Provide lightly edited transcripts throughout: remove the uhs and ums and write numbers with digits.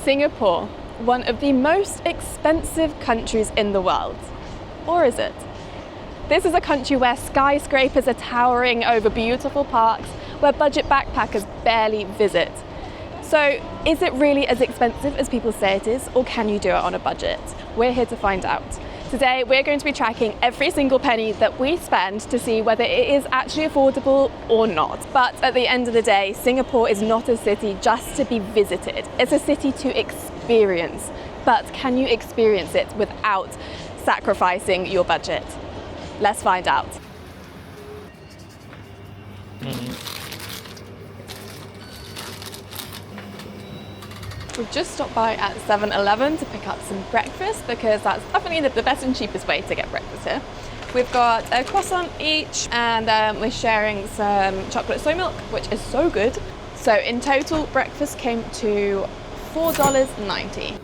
Singapore, one of the most expensive countries in the world. Or is it? This is a country where skyscrapers are towering over beautiful parks, where budget backpackers barely visit. So, is it really as expensive as people say it is, or can you do it on a budget? We're here to find out. Today, we're going to be tracking every single penny that we spend to see whether it is actually affordable or not. But at the end of the day, Singapore is not a city just to be visited. It's a city to experience. But can you experience it without sacrificing your budget? Let's find out. We've just stopped by at 7-Eleven to pick up some breakfast because that's definitely the best and cheapest way to get breakfast here. We've got a croissant each and we're sharing some chocolate soy milk, which is so good. So in total, breakfast came to $4.90.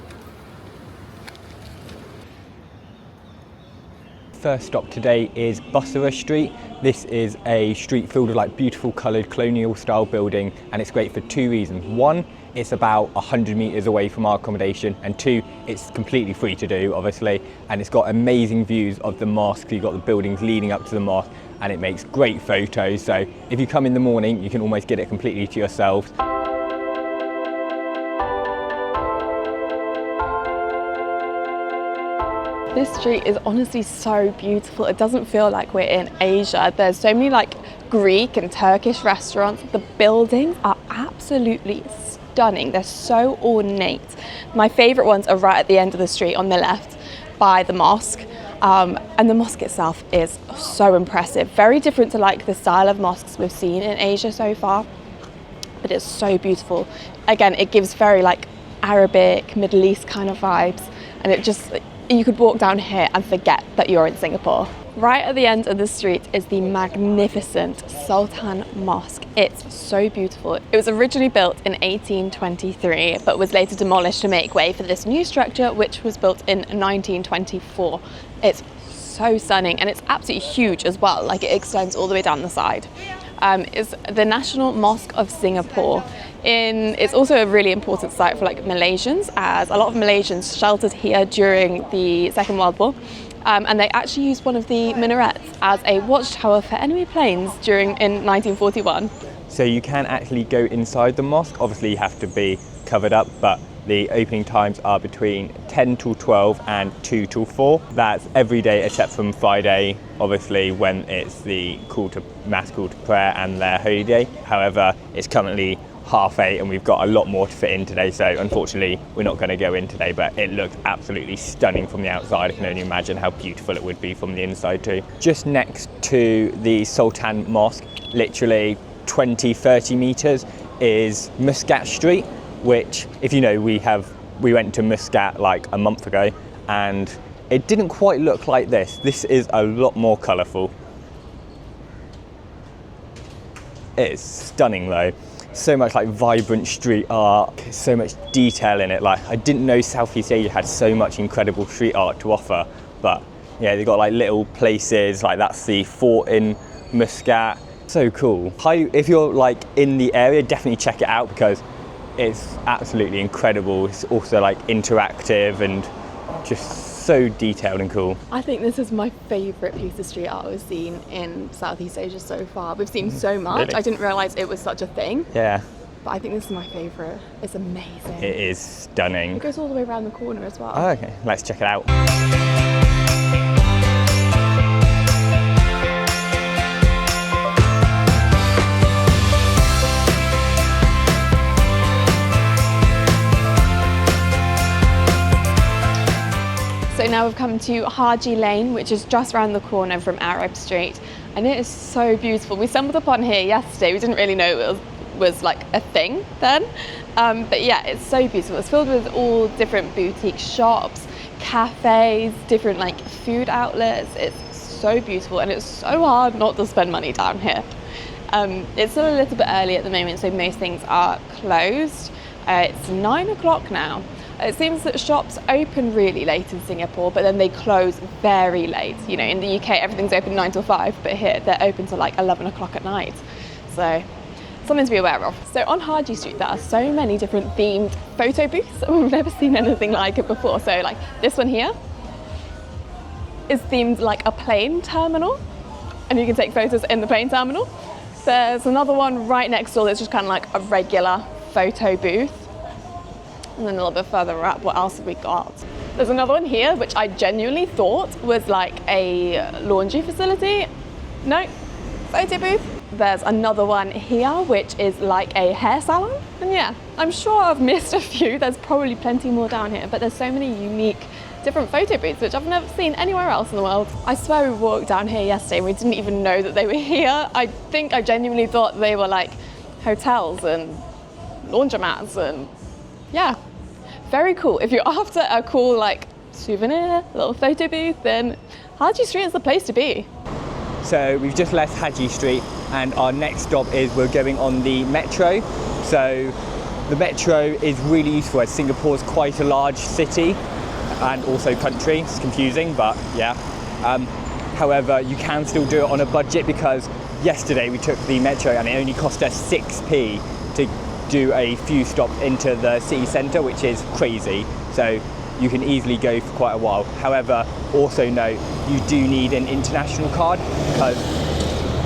First stop today is Bussorah Street. This is a street filled with like beautiful coloured colonial style building, and it's great for two reasons. One, it's about 100 metres away from our accommodation, and two, it's completely free to do, obviously, and it's got amazing views of the mosque. You've got the buildings leading up to the mosque, and it makes great photos. So if you come in the morning, you can almost get it completely to yourselves. This street is honestly so beautiful. It doesn't feel like we're in Asia. There's so many like Greek and Turkish restaurants. The buildings are absolutely stunning. They're so ornate. My favorite ones are right at the end of the street on the left by the mosque. And the mosque itself is so impressive. Very different to like the style of mosques we've seen in Asia so far, but it's so beautiful. Again, it gives very like Arabic, Middle East kind of vibes, and it just, you could walk down here and forget that you're in Singapore. Right at the end of the street is the magnificent Sultan Mosque. It's so beautiful. It was originally built in 1823, but was later demolished to make way for this new structure, which was built in 1924. It's so stunning, and it's absolutely huge as well. Like, it extends all the way down the side. It's the National Mosque of Singapore. It's also a really important site for like Malaysians, as a lot of Malaysians sheltered here during the Second World War, and they actually used one of the minarets as a watchtower for enemy planes in 1941. So you can actually go inside the mosque. Obviously you have to be covered up, but the opening times are between 10 till 12 and 2 till 4. That's every day except from Friday, obviously, when it's the mass call to prayer and their holy day. However, it's currently 8:30 and we've got a lot more to fit in today, so unfortunately we're not going to go in today, but it looks absolutely stunning from the outside. I can only imagine how beautiful it would be from the inside too. Just next to the Sultan Mosque, literally 20-30 metres, is Muscat Street, which, if you know, we went to Muscat like a month ago and it didn't quite look like this. This is a lot more colourful. It's stunning though. So much like vibrant street art, so much detail in it. Like, I didn't know Southeast Asia had so much incredible street art to offer, but yeah, they've got like little places, like that's the fort in Muscat. So cool. If you're like in the area, definitely check it out because it's absolutely incredible. It's also like interactive and just so detailed and cool. I think this is my favourite piece of street art we've seen in Southeast Asia so far. We've seen so much. Really? I didn't realise it was such a thing. Yeah. But I think this is my favourite. It's amazing. It is stunning. It goes all the way around the corner as well. Oh, okay, let's check it out. So now we've come to Haji Lane, which is just around the corner from Arab Street, and it is so beautiful. We stumbled upon here yesterday. We didn't really know it was like a thing then, but yeah, it's so beautiful. It's filled with all different boutique shops, cafes, different like food outlets. It's so beautiful, and it's so hard not to spend money down here. It's still a little bit early at the moment, so most things are closed. It's 9 o'clock now. It seems that shops open really late in Singapore, but then they close very late. You know, in the UK, everything's open 9 till 5, but here they're open till like 11 o'clock at night. So something to be aware of. So on Haji Street there are so many different themed photo booths. We've never seen anything like it before. So like this one here is themed like a plane terminal, and you can take photos in the plane terminal. There's another one right next door that's just kind of like a regular photo booth. And then a little bit further up, what else have we got? There's another one here, which I genuinely thought was like a laundry facility. No, photo booth. There's another one here, which is like a hair salon. And yeah, I'm sure I've missed a few. There's probably plenty more down here, but there's so many unique different photo booths, which I've never seen anywhere else in the world. I swear we walked down here yesterday and we didn't even know that they were here. I think I genuinely thought they were like hotels and laundromats, and yeah, very cool. If you're after a cool like souvenir, little photo booth, then Haji Street is the place to be. So we've just left Haji Street and our next stop is we're going on the metro. So the metro is really useful as Singapore's quite a large city and also country. It's confusing, but yeah. However, you can still do it on a budget, because yesterday we took the metro and it only cost us 6p to do a few stops into the city centre, which is crazy. So you can easily go for quite a while. However, also note, you do need an international card, because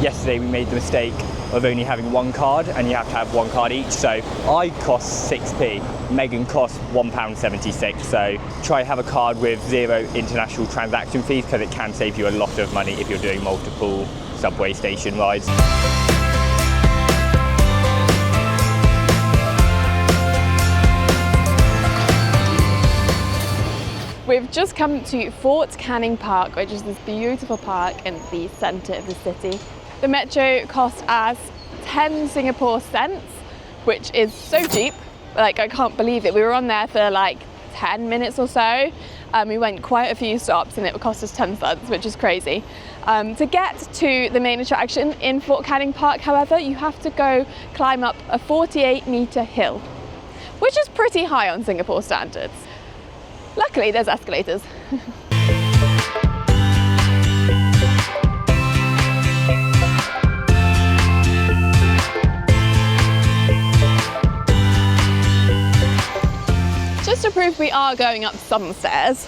yesterday we made the mistake of only having one card and you have to have one card each. So I cost 6p, Megan cost £1.76. So try have a card with 0 international transaction fees, because it can save you a lot of money if you're doing multiple subway station rides. We've just come to Fort Canning Park, which is this beautiful park in the centre of the city. The metro cost us 10 Singapore cents, which is so cheap. Like, I can't believe it. We were on there for like 10 minutes or so. We went quite a few stops and it would cost us 10 cents, which is crazy. To get to the main attraction in Fort Canning Park, however, you have to go climb up a 48-metre hill, which is pretty high on Singapore standards. Luckily, there's escalators. Just to prove we are going up some stairs.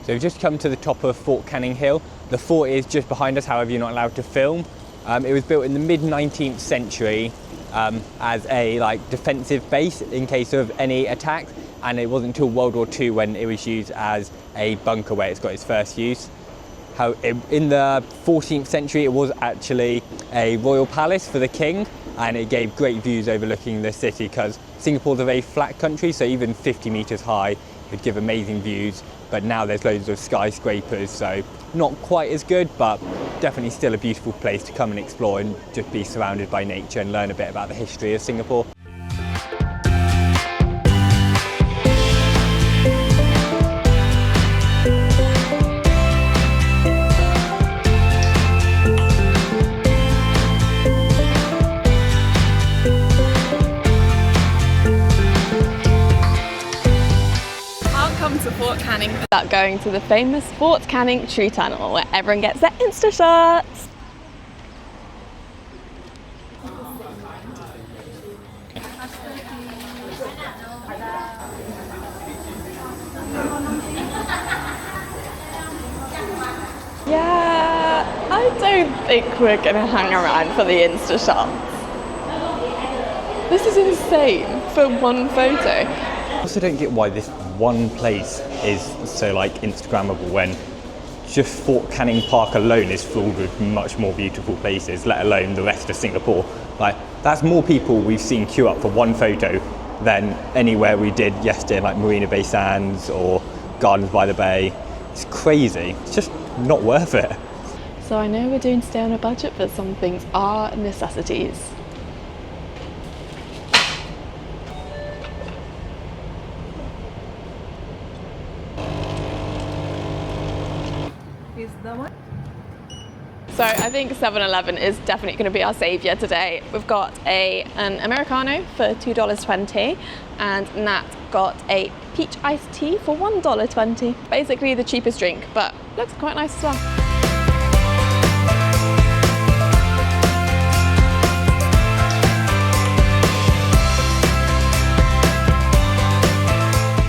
So we've just come to the top of Fort Canning Hill. The fort is just behind us, however you're not allowed to film. It was built in the mid-19th century as a defensive base in case of any attacks, and it wasn't until World War II when it was used as a bunker where it's got its first use. In the 14th century it was actually a royal palace for the king, and it gave great views overlooking the city, because Singapore's a very flat country, so even 50 metres high would give amazing views. But now there's loads of skyscrapers, so not quite as good, but definitely still a beautiful place to come and explore and just be surrounded by nature and learn a bit about the history of Singapore. To Fort Canning without going to the famous Fort Canning tree tunnel, where everyone gets their Insta shots. Yeah, I don't think we're gonna hang around for the Insta shots. This is insane for one photo. I also don't get why this one place is so Instagrammable when just Fort Canning Park alone is filled with much more beautiful places, let alone the rest of Singapore. That's more people we've seen queue up for one photo than anywhere we did yesterday, like Marina Bay Sands or Gardens by the Bay. It's crazy. It's just not worth it. So I know we're doing stay on a budget, but some things are necessities. So I think 7-Eleven is definitely going to be our saviour today. We've got an Americano for $2.20 and Nat got a peach iced tea for $1.20. Basically the cheapest drink, but looks quite nice as well.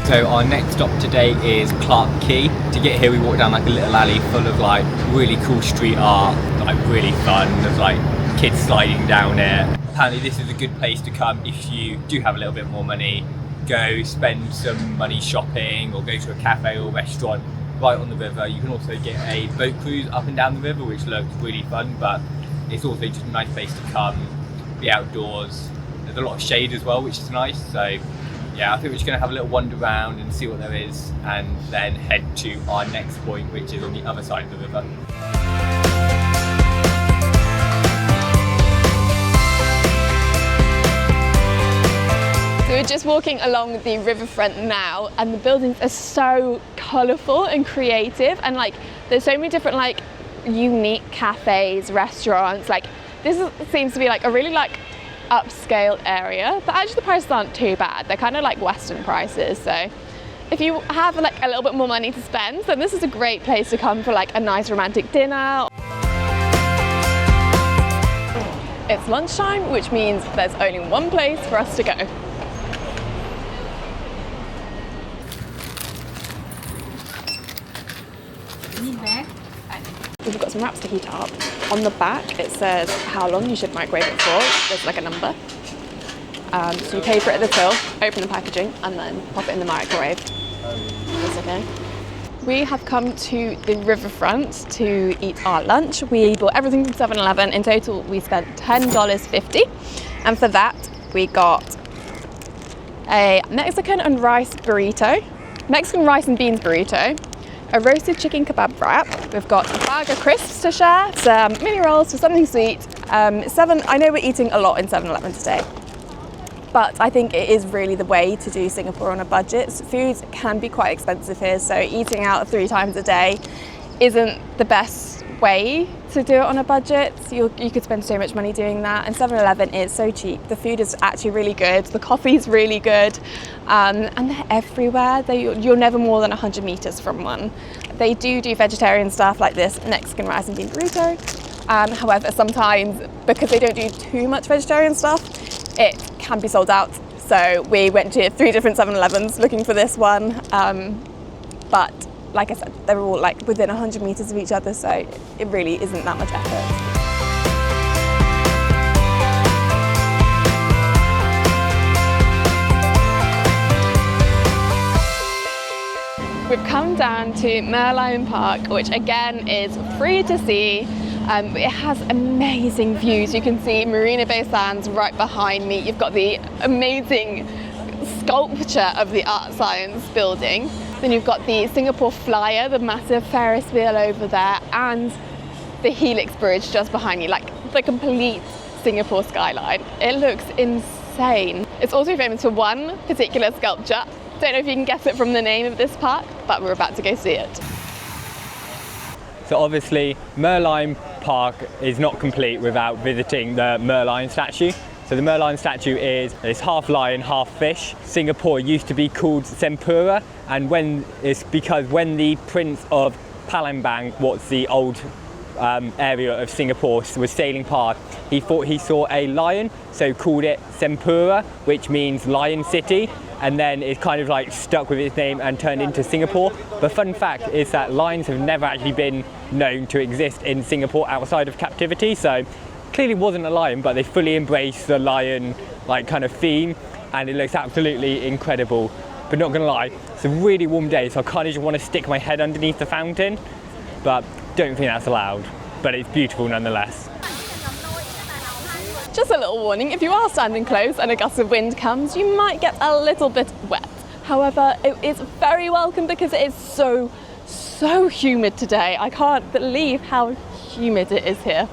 So our next stop today is Clark Quay. To get here we walk down like a little alley full of like really cool street art, like really fun. There's like kids sliding down it. Apparently this is a good place to come if you do have a little bit more money. Go spend some money shopping or go to a cafe or restaurant right on the river. You can also get a boat cruise up and down the river, which looks really fun, but it's also just a nice place to come, be outdoors. There's a lot of shade as well, which is nice. So yeah, I think we're just gonna have a little wander around and see what there is, and then head to our next point, which is on the other side of the river. So we're just walking along the riverfront now, and the buildings are so colourful and creative, and like there's so many different like unique cafes, restaurants. Like seems to be like a really like upscale area, but actually the prices aren't too bad. They're kind of like Western prices. So if you have like a little bit more money to spend, then this is a great place to come for like a nice romantic dinner. It's lunchtime, which means there's only one place for us to go. We've got some wraps to heat up. On the back it says how long you should microwave it for. There's like a number. So you pay for it at the till, open the packaging, and then pop it in the microwave. That's okay. We have come to the riverfront to eat our lunch. We bought everything from 7-Eleven. In total we spent $10.50, and for that we got a Mexican and rice burrito, Mexican rice and beans burrito, a roasted chicken kebab wrap. We've got a bag of crisps to share, some mini rolls for something sweet. I know we're eating a lot in 7-Eleven today, but I think it is really the way to do Singapore on a budget. Food can be quite expensive here, so eating out 3 times a day isn't the best way to do it on a budget. You could spend so much money doing that, and 7-Eleven is so cheap. The food is actually really good, the coffee's really good, and they're everywhere. You're never more than 100 meters from one. They do vegetarian stuff like this Mexican rice and bean burrito. However, sometimes because they don't do too much vegetarian stuff, it can be sold out. So we went to 3 different 7-Elevens looking for this one, but like I said, they're all like within 100 meters of each other, so it really isn't that much effort. We've come down to Merlion Park, which again is free to see. It has amazing views. You can see Marina Bay Sands right behind me. You've got the amazing sculpture of the Art Science building. Then you've got the Singapore Flyer, the massive Ferris wheel over there, and the Helix Bridge just behind you, like the complete Singapore skyline. It looks insane. It's also famous for one particular sculpture. Don't know if you can guess it from the name of this park, but we're about to go see it. So obviously Merlion Park is not complete without visiting the Merlion statue. So the Merlion statue is half lion, half fish. Singapore used to be called Sempurna, and it's because when the Prince of Palembang, what's the old area of Singapore, was sailing past, he thought he saw a lion, so called it Sempurna, which means Lion City, and then it kind of like stuck with its name and turned into Singapore. But fun fact is that lions have never actually been known to exist in Singapore outside of captivity, so clearly wasn't a lion, but they fully embraced the lion like kind of theme, and it looks absolutely incredible. But not gonna lie, it's a really warm day, so I kind of just want to stick my head underneath the fountain, but don't think that's allowed, but it's beautiful nonetheless. Just a little warning, if you are standing close and a gust of wind comes, you might get a little bit wet. However, it is very welcome because it is so humid today. I can't believe how humid it is here.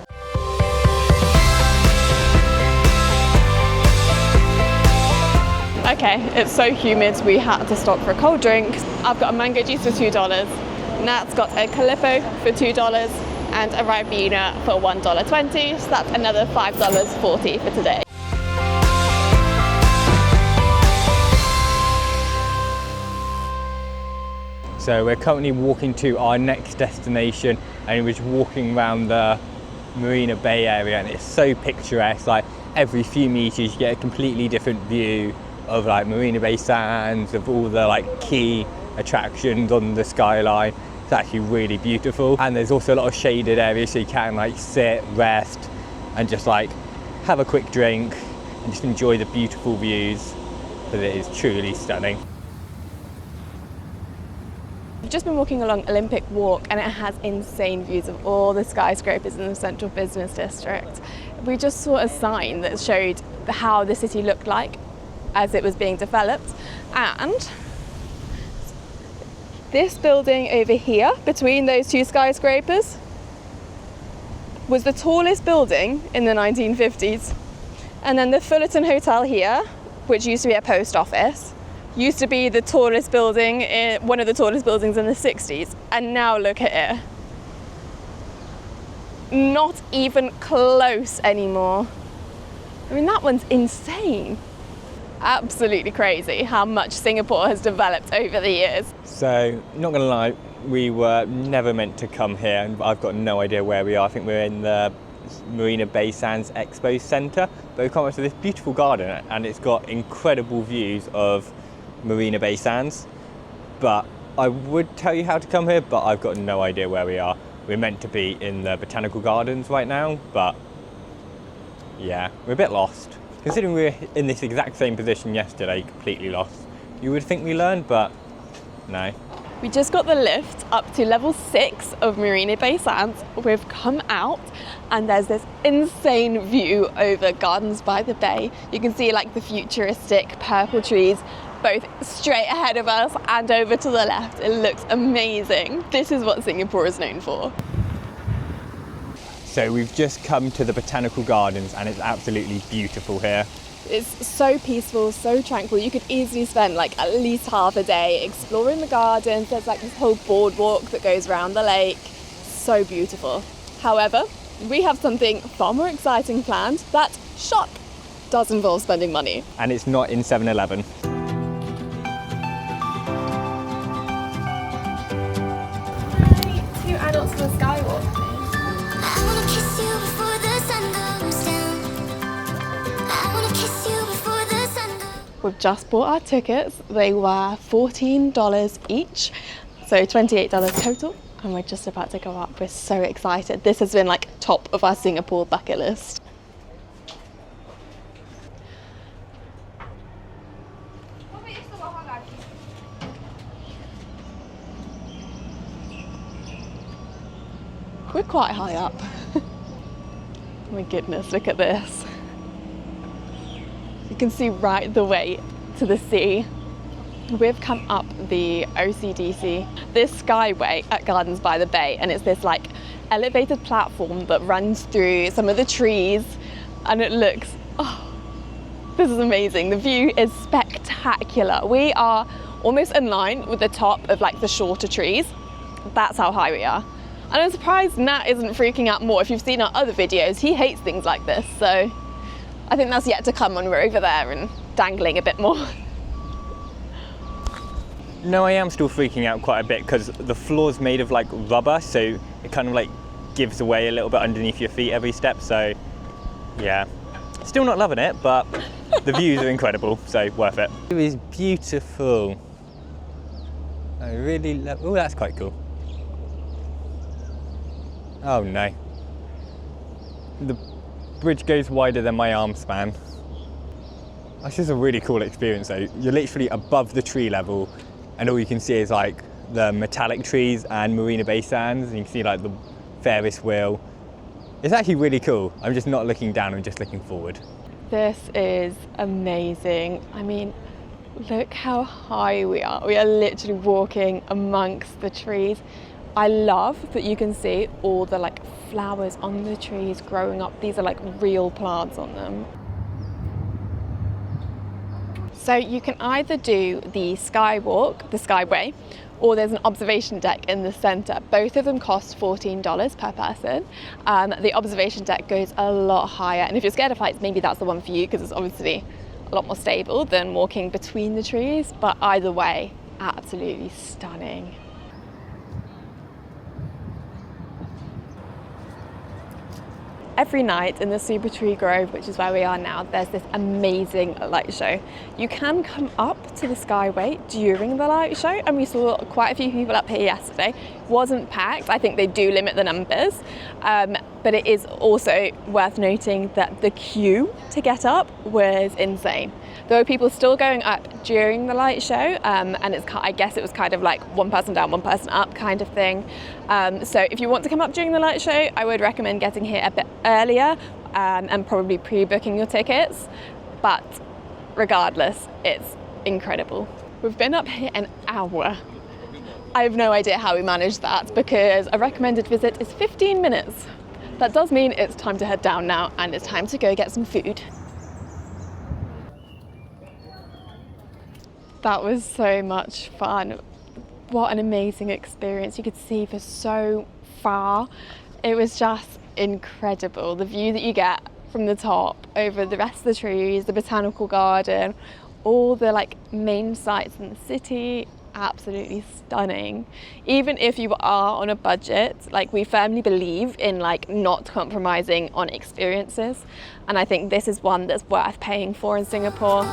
Okay, it's so humid we had to stop for a cold drink. I've got a mango juice for $2. Nat's got a Calippo for $2 and a Ribena for $1.20, so that's another $5.40 for today. So we're currently walking to our next destination, and we're just walking around the Marina Bay area, and it's so picturesque. Like every few meters you get a completely different view of like Marina Bay Sands, of all the like key attractions on the skyline. It's actually really beautiful, and there's also a lot of shaded areas so you can like sit, rest, and just like have a quick drink and just enjoy the beautiful views, because it is truly stunning. We've just been walking along Olympic Walk, and it has insane views of all the skyscrapers in the central business district. We just saw a sign that showed how the city looked like as it was being developed, and this building over here between those two skyscrapers was the tallest building in the 1950s. And then the Fullerton Hotel here, which used to be a post office, used to be the tallest building, one of the tallest buildings in the 60s. And now look at it. Not even close anymore. I mean, that one's insane. Absolutely crazy how much Singapore has developed over the years. So, not gonna lie, we were never meant to come here, and I've got no idea where we are. I think we're in the Marina Bay Sands Expo Centre, but we've come up to this beautiful garden, and it's got incredible views of Marina Bay Sands. But I would tell you how to come here, but I've got no idea where we are. We're meant to be in the Botanical Gardens right now, but yeah, we're a bit lost. Considering we were in this exact same position yesterday, completely lost. You would think we learned, but no. We just got the lift up to level 6 of Marina Bay Sands. We've come out and there's this insane view over Gardens by the Bay. You can see like the futuristic purple trees both straight ahead of us and over to the left. It looks amazing. This is what Singapore is known for. So we've just come to the Botanical Gardens, and it's absolutely beautiful here. It's so peaceful, so tranquil. You could easily spend like at least half a day exploring the gardens. There's like this whole boardwalk that goes around the lake. So beautiful. However, we have something far more exciting planned. That, shock, does involve spending money. And it's not in 7-Eleven. 2 adults for a skywalk. We've just bought our tickets. They were $14 each, so $28 total, and we're just about to go up. We're so excited. This has been like top of our Singapore bucket list. We're quite high up. Oh my goodness, look at this. You can see right the way to the sea. We've come up the OCDC, this skyway at Gardens by the Bay, and it's this like elevated platform that runs through some of the trees, and it looks, oh, this is amazing. The view is spectacular. We are almost in line with the top of like the shorter trees. That's how high we are. And I'm surprised Nat isn't freaking out more. If you've seen our other videos, he hates things like this, so I think that's yet to come when we're over there and dangling a bit more. No, I am still freaking out quite a bit because the floor's made of like rubber, so it kind of like gives away a little bit underneath your feet every step, so yeah. Still not loving it, but the views are incredible, so worth it. It is beautiful. I really love, oh, that's quite cool. Oh no. The bridge goes wider than my arm span. This is a really cool experience though. You're literally above the tree level, and all you can see is like the metallic trees and Marina Bay Sands, and you can see like the Ferris wheel. It's actually really cool. I'm just not looking down, I'm just looking forward. This is amazing. I mean, look how high we are. We are literally walking amongst the trees. I love that you can see all the like flowers on the trees growing up. These are like real plants on them. So you can either do the skywalk, the skyway, or there's an observation deck in the centre. Both of them cost $14 per person. The observation deck goes a lot higher, and if you're scared of heights, maybe that's the one for you because it's obviously a lot more stable than walking between the trees, but either way, absolutely stunning. every night in the Super Tree Grove, which is where we are now, there's this amazing light show. You can come up to the Skyway during the light show, and we saw quite a few people up here yesterday. It wasn't packed. I think they do limit the numbers, but it is also worth noting that the queue to get up was insane. There were people still going up during the light show, and I guess it was kind of like one person down, one person up kind of thing. So if you want to come up during the light show, I would recommend getting here a bit earlier and probably pre-booking your tickets. But regardless, it's incredible. We've been up here an hour. I have no idea how we managed that, because a recommended visit is 15 minutes. That does mean it's time to head down now, and it's time to go get some food. That was so much fun. What an amazing experience. You could see for so far. It was just incredible. The view that you get from the top over the rest of the trees, the botanical garden, all the main sites in the city, absolutely stunning. Even if you are on a budget, we firmly believe in not compromising on experiences, and I think this is one that's worth paying for in Singapore.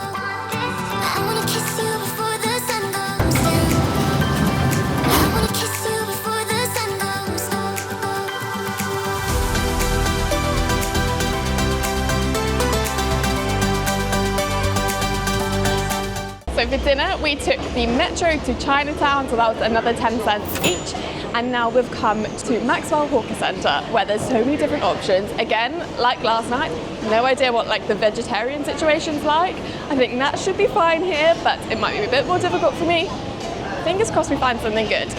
So for dinner, we took the metro to Chinatown, so that was another 10 cents each. And now we've come to Maxwell Hawker Centre, where there's so many different options. Again, like last night, no idea what the vegetarian situation's like. I think that should be fine here, but it might be a bit more difficult for me. Fingers crossed we find something good.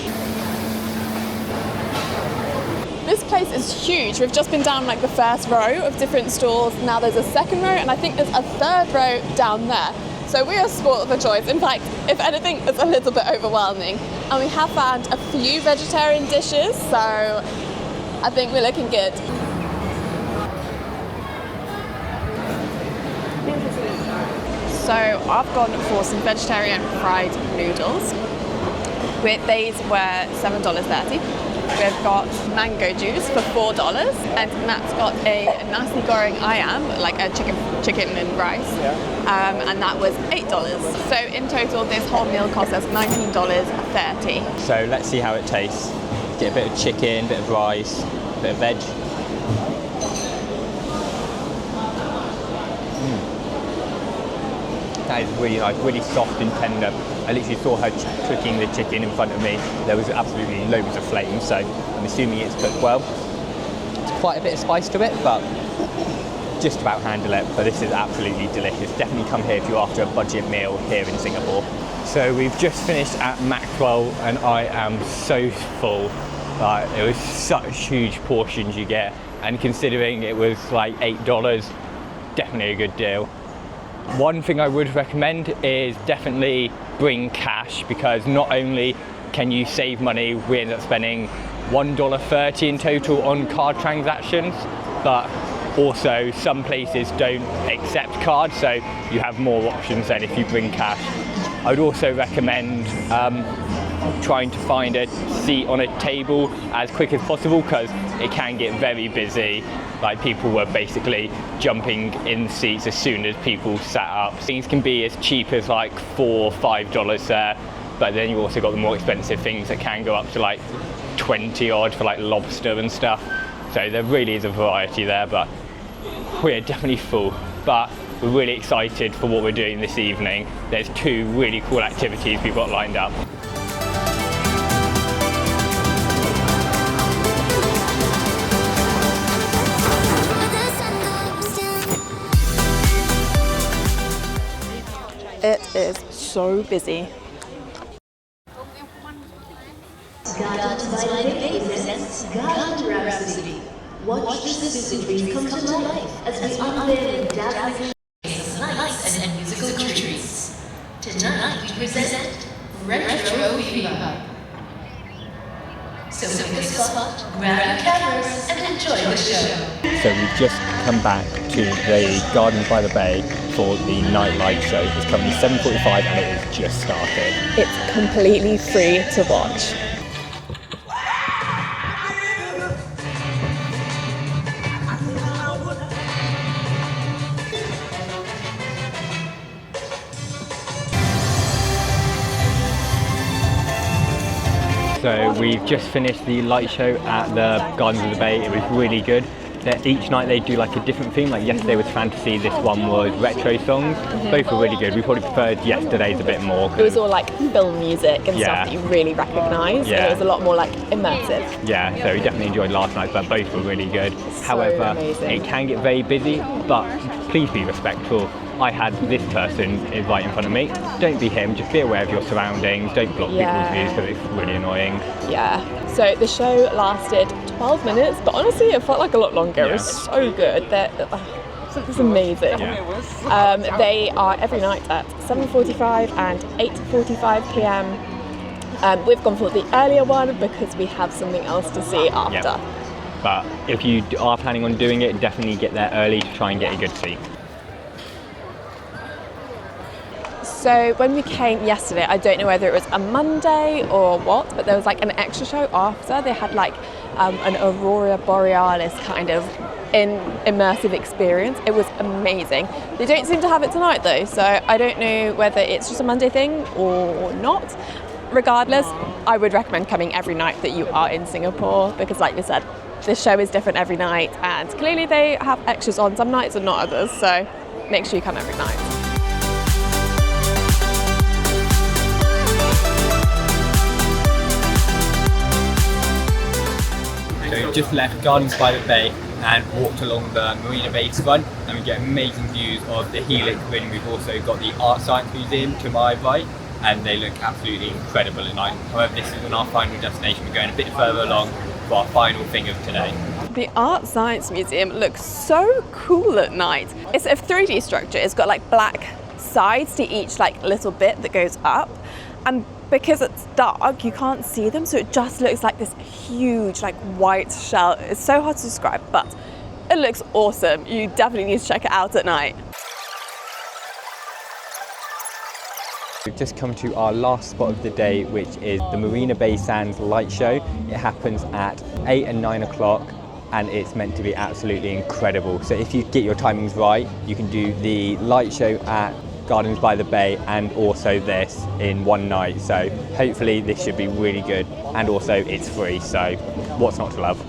This place is huge. We've just been down the first row of different stalls. Now there's a second row, and I think there's a third row down there. So we are spoiled for choice. In fact, if anything, it's a little bit overwhelming. And we have found a few vegetarian dishes, so I think we're looking good. So I've gone for some vegetarian fried noodles. These were $7.30. We've got mango juice for $4, and Matt's got a nasi goreng ayam, a chicken and rice, and that was $8. So in total, this whole meal cost us $19.30. So let's see how it tastes. Get a bit of chicken, bit of rice, bit of veg. That is really nice, really soft and tender. I literally saw her cooking the chicken in front of me. There was absolutely loads of flame, so I'm assuming it's cooked well. It's quite a bit of spice to it, but just about handle it. But this is absolutely delicious. Definitely come here if you're after a budget meal here in Singapore. So we've just finished at Maxwell, and I am so full. It was such huge portions you get, and considering it was $8, definitely a good deal. One thing I would recommend is definitely bring cash, because not only can you save money, we end up spending $1.30 in total on card transactions, but also some places don't accept cards, so you have more options than if you bring cash. I would also recommend trying to find a seat on a table as quick as possible, because it can get very busy. People were basically jumping in seats as soon as people sat up. Things can be as cheap as $4 or $5 there, but then you also got the more expensive things that can go up to 20 odd for lobster and stuff. So there really is a variety there, but we're definitely full. But we're really excited for what we're doing this evening. There's 2 really cool activities we've got lined up. It is so busy. Gardens by the Bay presents Garden Rhapsody. Watch the Sister Trees come to life as we unveil dazzling lights and musical trees. Tonight we present Retro Fever. So pick a spot, grab your cameras, and enjoy the show. So we've just come back to the Gardens by the Bay for the nightlight show. It's currently 7:45 and it has just started. It's completely free to watch. So we've just finished the light show at the Gardens of the Bay. It was really good. Each night they do like a different theme. Like yesterday was fantasy, this one was retro songs. Both were really good. We probably preferred yesterday's a bit more. It was all like film music and Yeah. stuff that you really recognise. Yeah. And it was a lot more like immersive. Yeah, so we definitely enjoyed last night, but both were really good. However, amazing. it can get very busy, but please be respectful. I had this person right in front of me. Don't be him, just be aware of your surroundings. Don't block people's views because it's really annoying. Yeah. So the show lasted 12 minutes, but honestly it felt like a lot longer. It was so good. It was amazing. Yeah. They are every night at 7:45 and 8:45 p.m. We've gone for the earlier one because we have something else to see after. Yeah. But if you are planning on doing it, definitely get there early to try and get a good seat. So when we came yesterday, I don't know whether it was a Monday or what, but there was like an extra show after. They had like an Aurora Borealis kind of immersive experience. It was amazing. They don't seem to have it tonight though, so I don't know whether it's just a Monday thing or not. Regardless, I would recommend coming every night that you are in Singapore because like we said, this show is different every night and clearly they have extras on some nights and not others, so make sure you come every night. So we just left Gardens by the Bay and walked along the Marina Bay front, and we get amazing views of the Helix Ring. We've also got the Art Science Museum to my right, and they look absolutely incredible at night. However, this isn't our final destination. We're going a bit further along for our final thing of today. The Art Science Museum looks so cool at night. It's a 3D structure. It's got like black sides to each like little bit that goes up, and because it's dark, you can't see them, so it just looks like this huge like white shell. It's so hard to describe, but it looks awesome. You definitely need to check it out at night. We've just come to our last spot of the day, which is the Marina Bay Sands light show. It happens at 8 and 9 o'clock and it's meant to be absolutely incredible. So if you get your timings right, you can do the light show at Gardens by the Bay and also this in one night. So hopefully this should be really good, and also it's free, so what's not to love?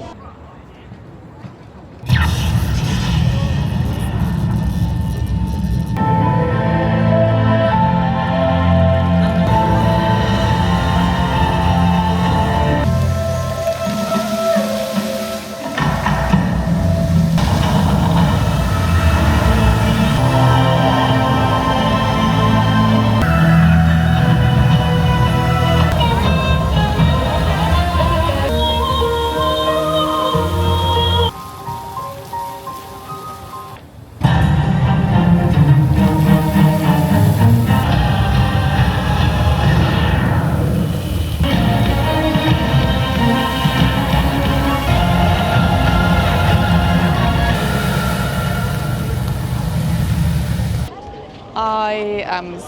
I am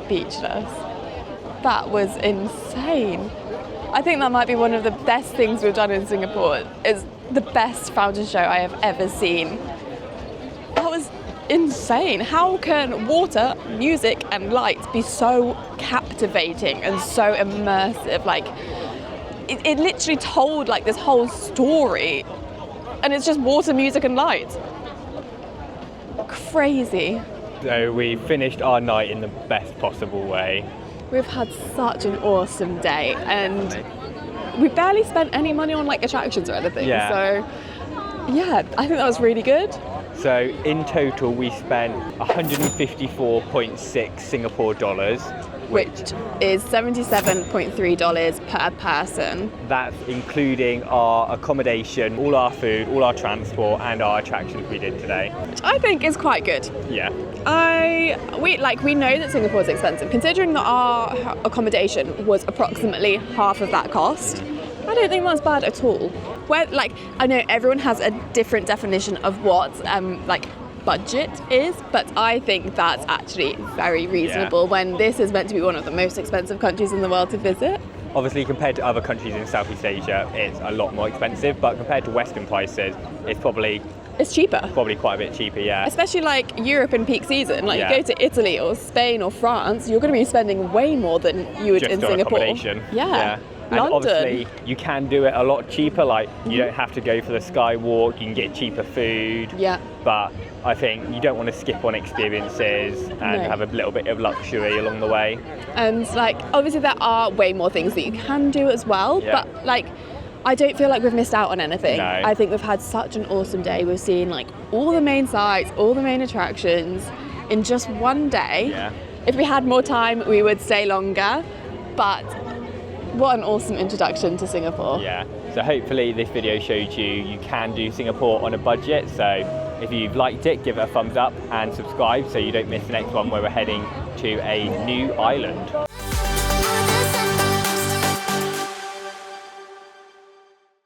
speechless. That was insane. I think that might be one of the best things we've done in Singapore. It's the best fountain show I have ever seen. That was insane. How can water, music and lights be so captivating and so immersive? Like, it literally told like this whole story, and it's just water, music and lights. Crazy. So we finished our night in the best possible way. We've had such an awesome day, and we barely spent any money on like attractions or anything. Yeah. So yeah, I think that was really good. So in total we spent 154.6 Singapore dollars, Which is $77.3 per person. that's including our accommodation, all our food, all our transport and our attractions we did today. Which I think is quite good. Yeah. We know that Singapore is expensive. Considering that our accommodation was approximately half of that cost, I don't think that's bad at all. I know everyone has a different definition of what budget is, but I think that's actually very reasonable when this is meant to be one of the most expensive countries in the world to visit. Obviously compared to other countries in Southeast Asia, it's a lot more expensive, but compared to Western prices, it's probably cheaper. Probably quite a bit cheaper, yeah. Especially like Europe in peak season. Like Yeah. you go to Italy or Spain or France, you're going to be spending way more than you would Just in on Singapore. accommodation. Yeah. And London. obviously you can do it a lot cheaper, like you don't have to go for the skywalk, you can get cheaper food. Yeah. But I think you don't want to skip on experiences and No. have a little bit of luxury along the way. And like obviously there are way more things that you can do as well, Yeah. but like I don't feel like we've missed out on anything. No. I think we've had such an awesome day. We've seen like all the main sites, all the main attractions in just one day. Yeah. If we had more time, we would stay longer, but what an awesome introduction to Singapore. Yeah, so hopefully this video showed you can do Singapore on a budget. So if you've liked it, give it a thumbs up and subscribe so you don't miss the next one where we're heading to a new island.